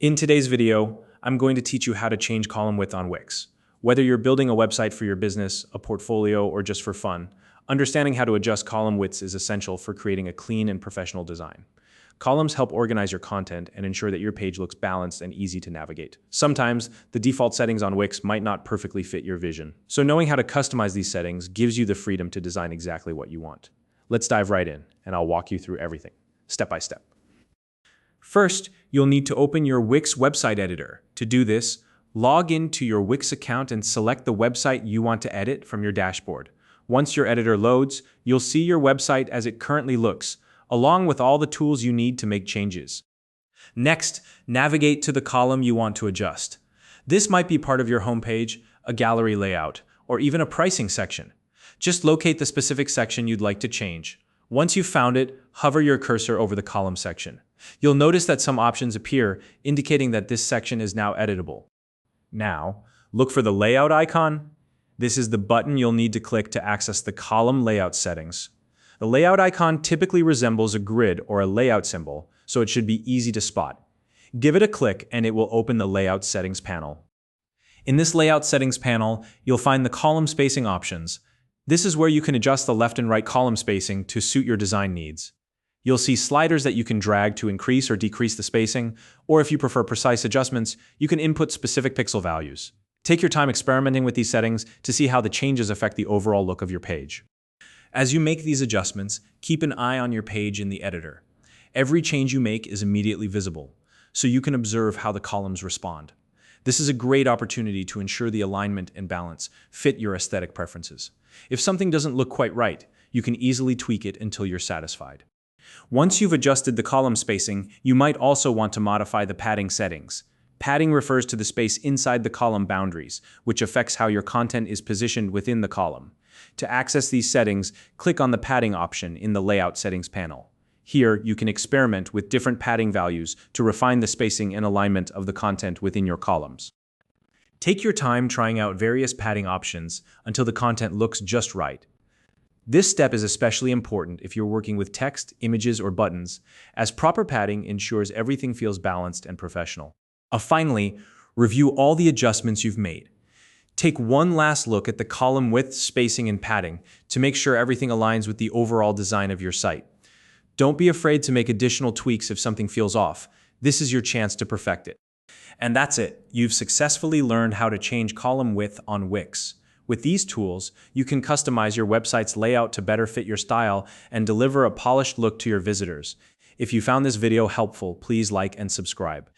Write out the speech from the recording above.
In today's video, I'm going to teach you how to change column width on Wix. Whether you're building a website for your business, a portfolio, or just for fun, understanding how to adjust column widths is essential for creating a clean and professional design. Columns help organize your content and ensure that your page looks balanced and easy to navigate. Sometimes, the default settings on Wix might not perfectly fit your vision. So knowing how to customize these settings gives you the freedom to design exactly what you want. Let's dive right in, and I'll walk you through everything, step by step. First, you'll need to open your Wix website editor. To do this, log into your Wix account and select the website you want to edit from your dashboard. Once your editor loads, you'll see your website as it currently looks, along with all the tools you need to make changes. Next, navigate to the column you want to adjust. This might be part of your homepage, a gallery layout, or even a pricing section. Just locate the specific section you'd like to change. Once you've found it, hover your cursor over the column section. You'll notice that some options appear, indicating that this section is now editable. Now, look for the layout icon. This is the button you'll need to click to access the column layout settings. The layout icon typically resembles a grid or a layout symbol, so it should be easy to spot. Give it a click and it will open the layout settings panel. In this layout settings panel, you'll find the column spacing options. This is where you can adjust the left and right column spacing to suit your design needs. You'll see sliders that you can drag to increase or decrease the spacing, or if you prefer precise adjustments, you can input specific pixel values. Take your time experimenting with these settings to see how the changes affect the overall look of your page. As you make these adjustments, keep an eye on your page in the editor. Every change you make is immediately visible, so you can observe how the columns respond. This is a great opportunity to ensure the alignment and balance fit your aesthetic preferences. If something doesn't look quite right, you can easily tweak it until you're satisfied. Once you've adjusted the column spacing, you might also want to modify the padding settings. Padding refers to the space inside the column boundaries, which affects how your content is positioned within the column. To access these settings, click on the padding option in the Layout Settings panel. Here, you can experiment with different padding values to refine the spacing and alignment of the content within your columns. Take your time trying out various padding options until the content looks just right. This step is especially important if you're working with text, images, or buttons, as proper padding ensures everything feels balanced and professional. Finally, review all the adjustments you've made. Take one last look at the column width, spacing, and padding to make sure everything aligns with the overall design of your site. Don't be afraid to make additional tweaks if something feels off. This is your chance to perfect it. And that's it. You've successfully learned how to change column width on Wix. With these tools, you can customize your website's layout to better fit your style and deliver a polished look to your visitors. If you found this video helpful, please like and subscribe.